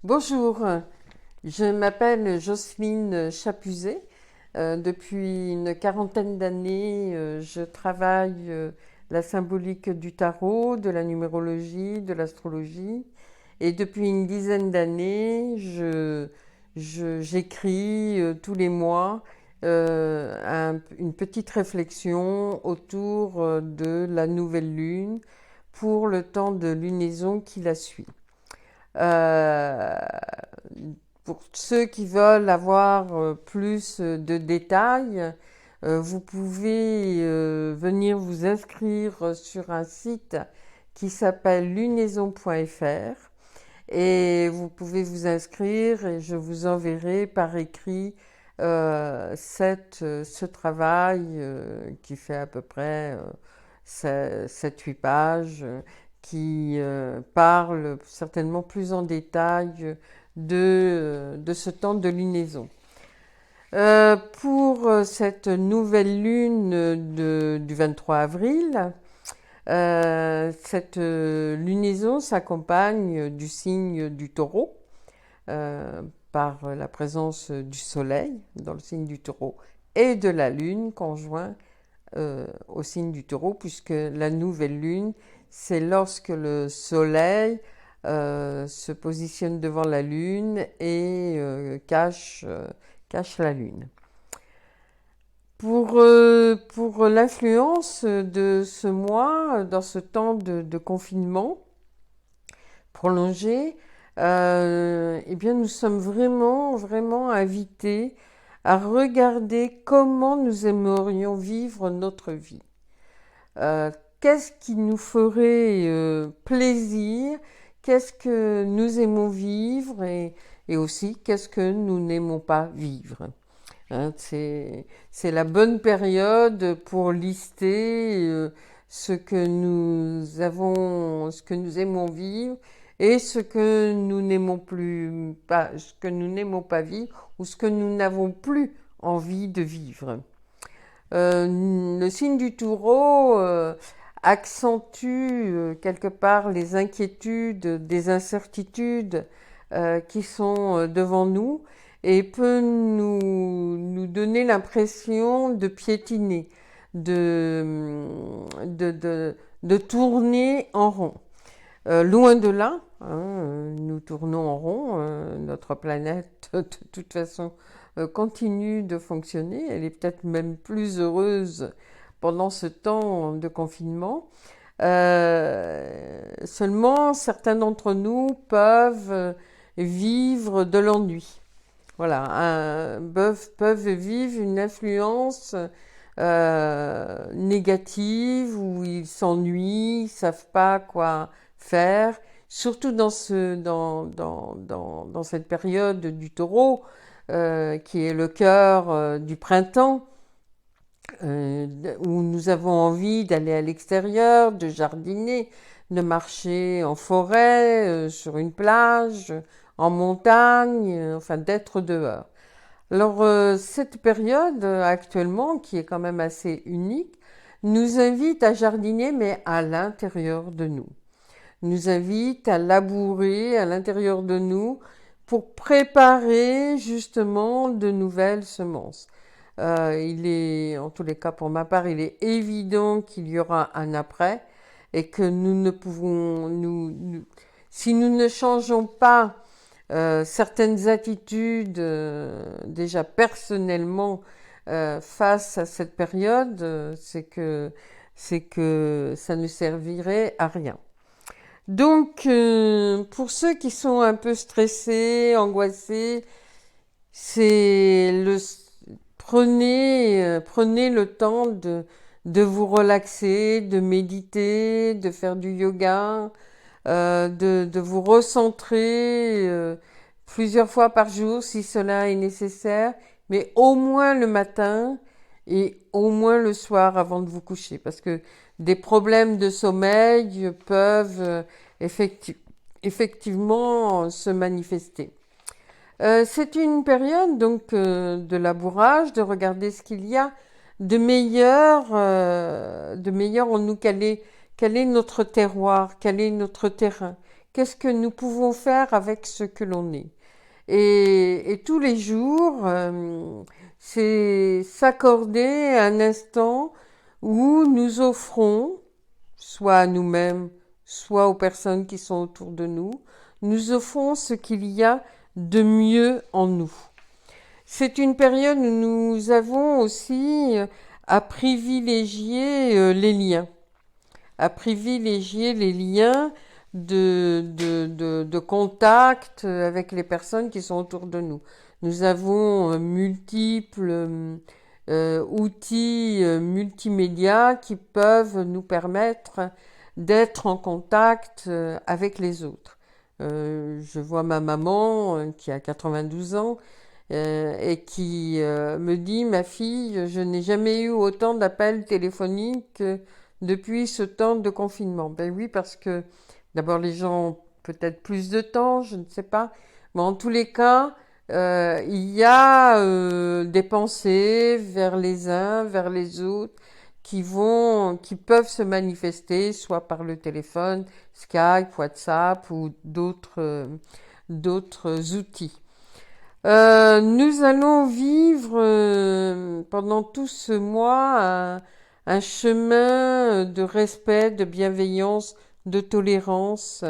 Bonjour, je m'appelle Jocelyne Chapuzet. Depuis une quarantaine d'années, je travaille la symbolique du tarot, de la numérologie, de l'astrologie. Et depuis une dizaine d'années, j'écris tous les mois une petite réflexion autour de la nouvelle lune pour le temps de lunaison qui la suit. Euh, pour ceux qui veulent avoir plus de détails, vous pouvez venir vous inscrire sur un site qui s'appelle lunaison.fr et vous pouvez vous inscrire et je vous enverrai par écrit ce travail qui fait à peu près 7-8 pages qui parle certainement plus en détail de ce temps de lunaison. Pour cette nouvelle lune du 23 avril, cette lunaison s'accompagne du signe du taureau par la présence du soleil dans le signe du taureau et de la lune conjoint au signe du taureau, puisque la nouvelle lune, c'est lorsque le soleil se positionne devant la lune et cache la lune. Pour l'influence de ce mois, dans ce temps de confinement prolongé, eh bien nous sommes vraiment invités à regarder comment nous aimerions vivre notre vie. Qu'est-ce qui nous ferait plaisir? Qu'est-ce que nous aimons vivre et aussi qu'est-ce que nous n'aimons pas vivre? C'est la bonne période pour lister ce que nous avons, ce que nous aimons vivre et ce que nous n'aimons pas, ce que nous n'aimons pas vivre ou ce que nous n'avons plus envie de vivre. Le signe du taureau accentue quelque part les inquiétudes, des incertitudes qui sont devant nous et peut nous donner l'impression de piétiner, de tourner en rond. Loin de là, nous tournons en rond, notre planète de toute façon continue de fonctionner, elle est peut-être même plus heureuse pendant ce temps de confinement. Seulement, certains d'entre nous peuvent vivre de l'ennui. Voilà, peuvent vivre une influence négative où ils s'ennuient, ils ne savent pas quoi faire, surtout dans cette période du taureau, qui est le cœur du printemps, où nous avons envie d'aller à l'extérieur, de jardiner, de marcher en forêt, sur une plage, en montagne, enfin d'être dehors. Alors cette période actuellement, qui est quand même assez unique, nous invite à jardiner, mais à l'intérieur de nous. Nous invite à labourer à l'intérieur de nous pour préparer justement de nouvelles semences. Il est, en tous les cas pour ma part, il est évident qu'il y aura un après et que nous ne pouvons, si nous ne changeons pas certaines attitudes déjà personnellement face à cette période, c'est que ça ne servirait à rien. Donc, pour ceux qui sont un peu stressés, angoissés, prenez le temps de vous relaxer, de méditer, de faire du yoga, de vous recentrer plusieurs fois par jour si cela est nécessaire, mais au moins le matin et au moins le soir avant de vous coucher, parce que des problèmes de sommeil peuvent effectivement se manifester. C'est une période donc de labourage, de regarder ce qu'il y a de meilleur en nous, quel est notre terroir, quel est notre terrain, qu'est-ce que nous pouvons faire avec ce que l'on est. Et tous les jours, c'est s'accorder un instant où nous offrons, soit à nous-mêmes, soit aux personnes qui sont autour de nous, nous offrons ce qu'il y a de mieux en nous. C'est une période où nous avons aussi à privilégier les liens, à privilégier les liens de contact avec les personnes qui sont autour de nous. Nous avons multiples outils multimédia qui peuvent nous permettre d'être en contact avec les autres. Je vois ma maman qui a 92 ans et qui me dit, ma fille, je n'ai jamais eu autant d'appels téléphoniques depuis ce temps de confinement. Ben oui, parce que d'abord les gens ont peut-être plus de temps, je ne sais pas. Mais en tous les cas, il y a des pensées vers les uns, vers les autres, qui peuvent se manifester, soit par le téléphone, Skype, WhatsApp ou d'autres outils. Nous allons vivre pendant tout ce mois un chemin de respect, de bienveillance, de tolérance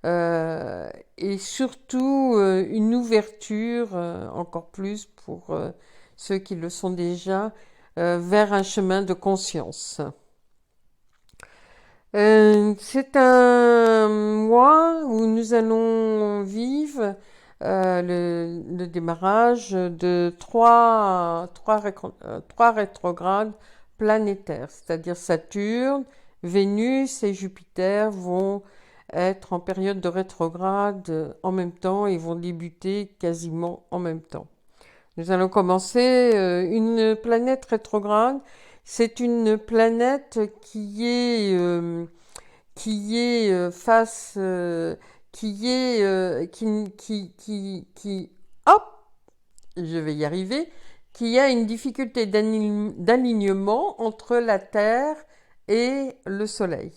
et surtout une ouverture encore plus pour ceux qui le sont déjà vers un chemin de conscience. C'est un mois où nous allons vivre le démarrage de trois rétrogrades planétaires, c'est-à-dire Saturne, Vénus et Jupiter vont être en période de rétrograde en même temps et vont débuter quasiment en même temps. Nous allons commencer une planète rétrograde. C'est une planète hop, je vais y arriver, qui a une difficulté d'alignement entre la Terre et le Soleil.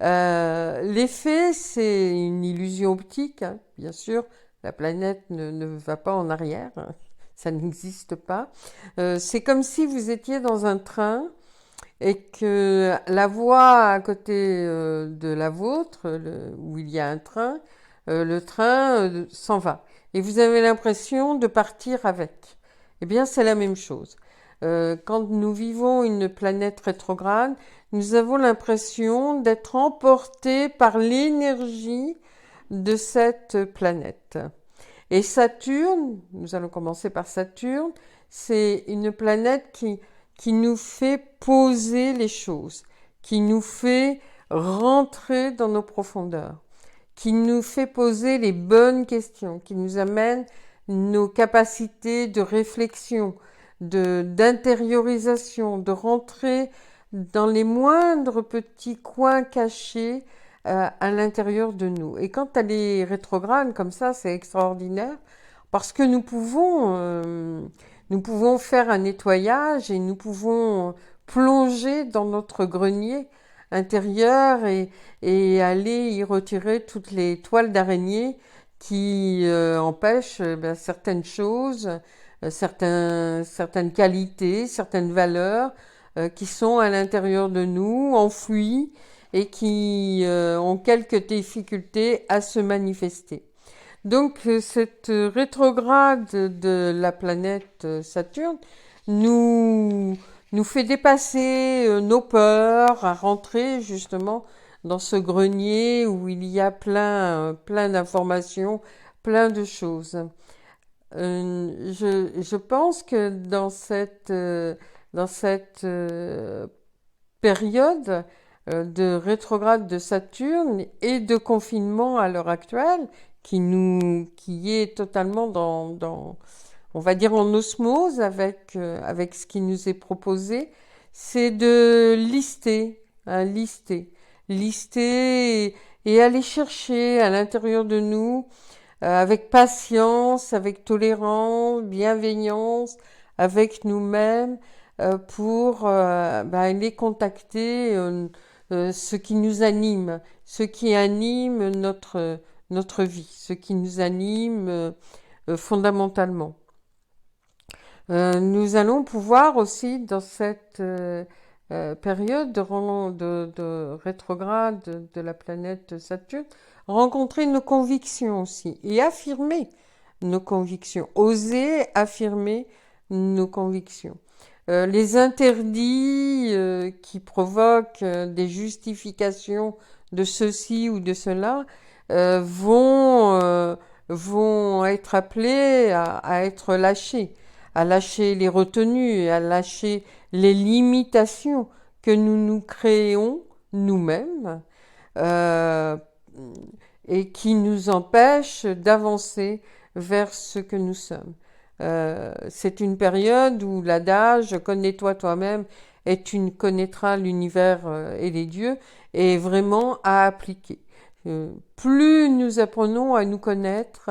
L'effet, c'est une illusion optique, hein, bien sûr. La planète ne va pas en arrière, hein, ça n'existe pas. C'est comme si vous étiez dans un train et que la voie à côté de la vôtre, où il y a un train, le train s'en va. Et vous avez l'impression de partir avec. Eh bien, c'est la même chose. Quand nous vivons une planète rétrograde, nous avons l'impression d'être emportés par l'énergie de cette planète. Et Saturne, nous allons commencer par Saturne, c'est une planète qui nous fait poser les choses, qui nous fait rentrer dans nos profondeurs, qui nous fait poser les bonnes questions, qui nous amène nos capacités de réflexion, d'intériorisation, de rentrer dans les moindres petits coins cachés à l'intérieur de nous. Et quand elle est rétrograde comme ça, c'est extraordinaire parce que nous pouvons faire un nettoyage et nous pouvons plonger dans notre grenier intérieur et aller y retirer toutes les toiles d'araignée qui empêchent certaines choses, certaines qualités, certaines valeurs qui sont à l'intérieur de nous, enfouies et qui ont quelques difficultés à se manifester. Donc cette rétrograde de la planète Saturne nous fait dépasser nos peurs, à rentrer justement dans ce grenier où il y a plein d'informations, plein de choses. Je pense que dans cette période de rétrograde de Saturne et de confinement à l'heure actuelle, qui est totalement on va dire en osmose avec ce qui nous est proposé, c'est de lister et aller chercher à l'intérieur de nous, avec patience, avec tolérance, bienveillance, avec nous-mêmes, pour les contacter ce qui nous anime, ce qui anime notre vie, ce qui nous anime fondamentalement. Nous allons pouvoir aussi, dans cette période de rétrograde de la planète Saturne, rencontrer nos convictions aussi et affirmer nos convictions, oser affirmer nos convictions. Les interdits qui provoquent des justifications de ceci ou de cela vont être appelés à être lâchés, à lâcher les retenues, à lâcher les limitations que nous nous créons nous-mêmes et qui nous empêchent d'avancer vers ce que nous sommes. C'est une période où l'adage « connais-toi toi-même et tu connaîtras l'univers et les dieux » est vraiment à appliquer. Plus nous apprenons à nous connaître,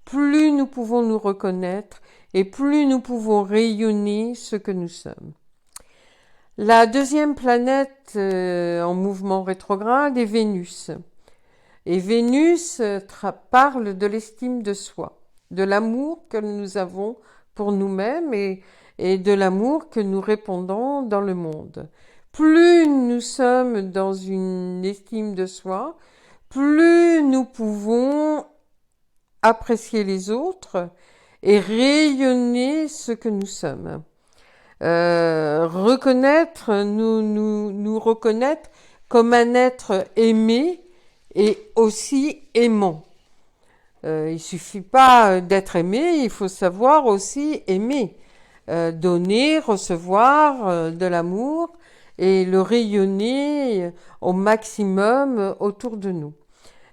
plus nous pouvons nous reconnaître et plus nous pouvons rayonner ce que nous sommes. La deuxième planète en mouvement rétrograde est Vénus. Et Vénus parle de l'estime de soi, de l'amour que nous avons pour nous-mêmes et de l'amour que nous répandons dans le monde. Plus nous sommes dans une estime de soi, plus nous pouvons apprécier les autres et rayonner ce que nous sommes. Reconnaître, nous reconnaître comme un être aimé et aussi aimant. Il suffit pas d'être aimé, il faut savoir aussi aimer, donner, recevoir de l'amour et le rayonner au maximum autour de nous.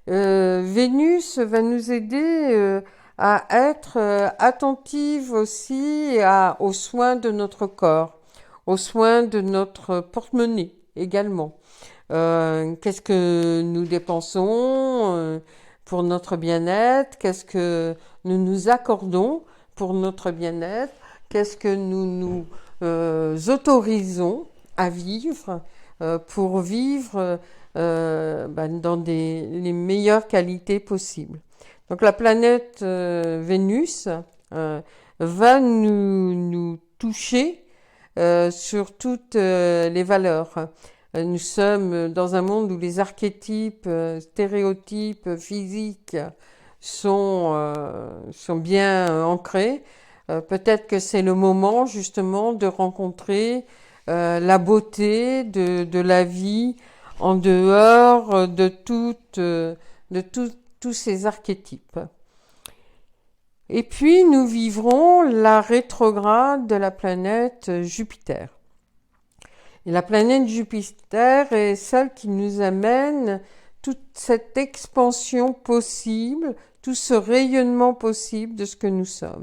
Vénus va nous aider à être attentive aussi aux soins de notre corps, aux soins de notre porte-monnaie également. Qu'est-ce que nous dépensons pour notre bien-être, qu'est-ce que nous nous accordons pour notre bien-être, qu'est-ce que nous nous autorisons à vivre pour vivre dans les meilleures qualités possibles. Donc la planète Vénus va nous toucher sur toutes les valeurs. Nous sommes dans un monde où les archétypes, stéréotypes physiques sont bien ancrés. Peut-être que c'est le moment justement de rencontrer la beauté de la vie en dehors de tous ces archétypes. Et puis nous vivrons la rétrograde de la planète Jupiter. Et la planète Jupiter est celle qui nous amène toute cette expansion possible, tout ce rayonnement possible de ce que nous sommes.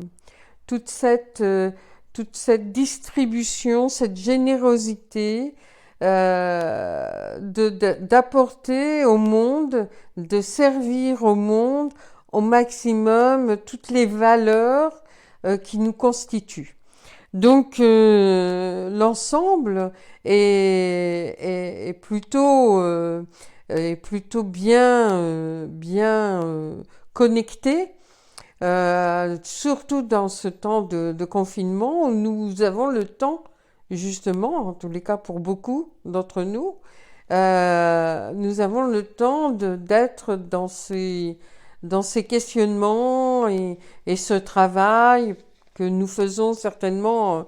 Toute cette distribution, cette générosité d'apporter au monde, de servir au monde au maximum toutes les valeurs qui nous constituent. Donc l'ensemble est plutôt bien connecté, surtout dans ce temps de confinement où nous avons le temps, justement, en tous les cas pour beaucoup d'entre nous, nous avons le temps d'être dans ces questionnements et ce travail que nous faisons certainement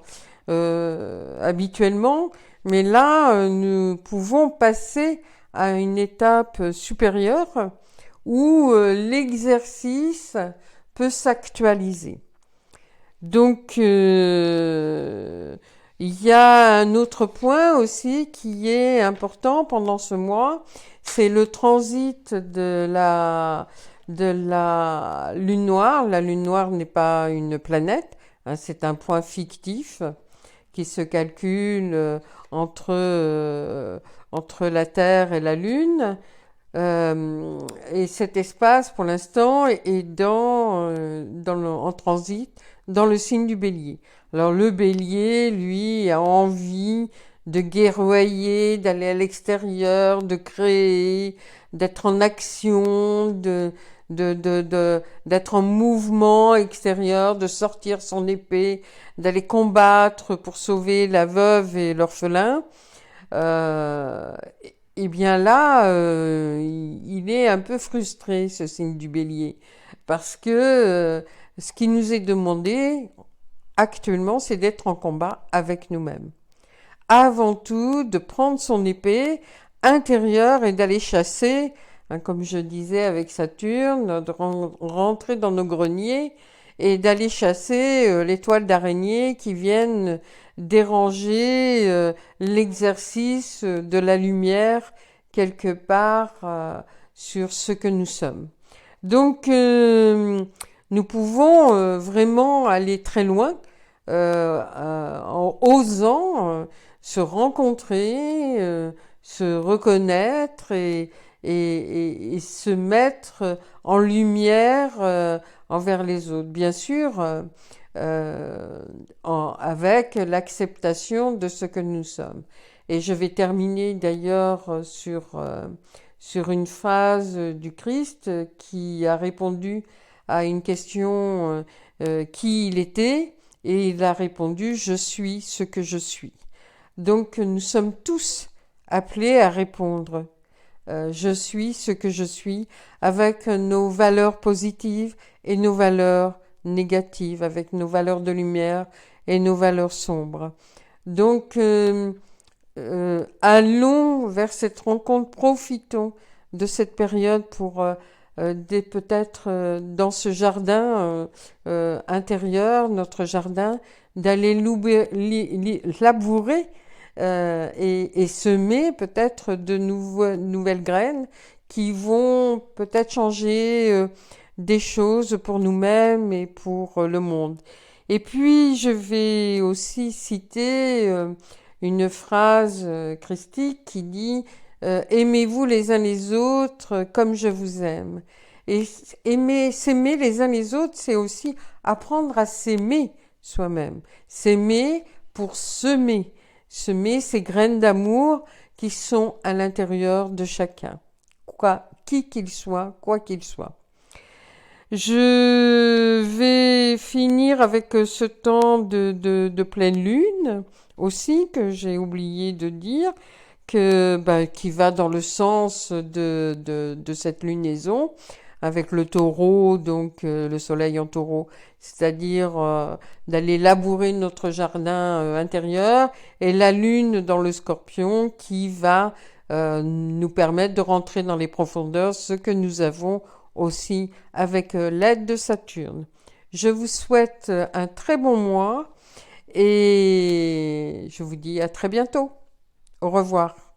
habituellement, mais là, nous pouvons passer à une étape supérieure où l'exercice peut s'actualiser. Donc, il y a un autre point aussi qui est important pendant ce mois, c'est le transit de la lune noire. La lune noire n'est pas une planète, hein, c'est un point fictif qui se calcule entre la Terre et la Lune. Et cet espace, pour l'instant, est en transit dans le signe du Bélier. Alors le Bélier, lui, a envie de guerroyer, d'aller à l'extérieur, de créer, d'être en action, d'être en mouvement extérieur, de sortir son épée, d'aller combattre pour sauver la veuve et l'orphelin. Euh, et bien là, il est un peu frustré, ce signe du bélier, parce que ce qui nous est demandé actuellement, c'est d'être en combat avec nous-mêmes. Avant tout, de prendre son épée intérieure et d'aller chasser, hein, comme je disais avec Saturne, de rentrer dans nos greniers et d'aller chasser les toiles d'araignée qui viennent déranger l'exercice de la lumière quelque part sur ce que nous sommes. Donc, nous pouvons vraiment aller très loin en osant se rencontrer, se reconnaître et se mettre en lumière envers les autres. Bien sûr, avec l'acceptation de ce que nous sommes. Et je vais terminer d'ailleurs sur une phrase du Christ qui a répondu à une question qui il était, et il a répondu « Je suis ce que je suis ». Donc nous sommes tous appelés à répondre je suis ce que je suis, avec nos valeurs positives et nos valeurs négatives, avec nos valeurs de lumière et nos valeurs sombres. Donc, allons vers cette rencontre, profitons de cette période pour peut-être dans ce jardin intérieur, notre jardin, d'aller labourer et semer peut-être de nouvelles graines qui vont peut-être changer des choses pour nous-mêmes et pour le monde. Et puis, je vais aussi citer une phrase christique qui dit aimez-vous les uns les autres comme je vous aime. Et s'aimer les uns les autres, c'est aussi apprendre à s'aimer soi-même. S'aimer pour semer ces graines d'amour qui sont à l'intérieur de chacun, qui qu'il soit, quoi qu'il soit. Je vais finir avec ce temps de pleine lune aussi, que j'ai oublié de dire, qui va dans le sens de cette lunaison avec le taureau, donc le soleil en taureau, c'est-à-dire d'aller labourer notre jardin intérieur, et la lune dans le scorpion qui va nous permettre de rentrer dans les profondeurs, ce que nous avons aussi avec l'aide de Saturne. Je vous souhaite un très bon mois et je vous dis à très bientôt. Au revoir.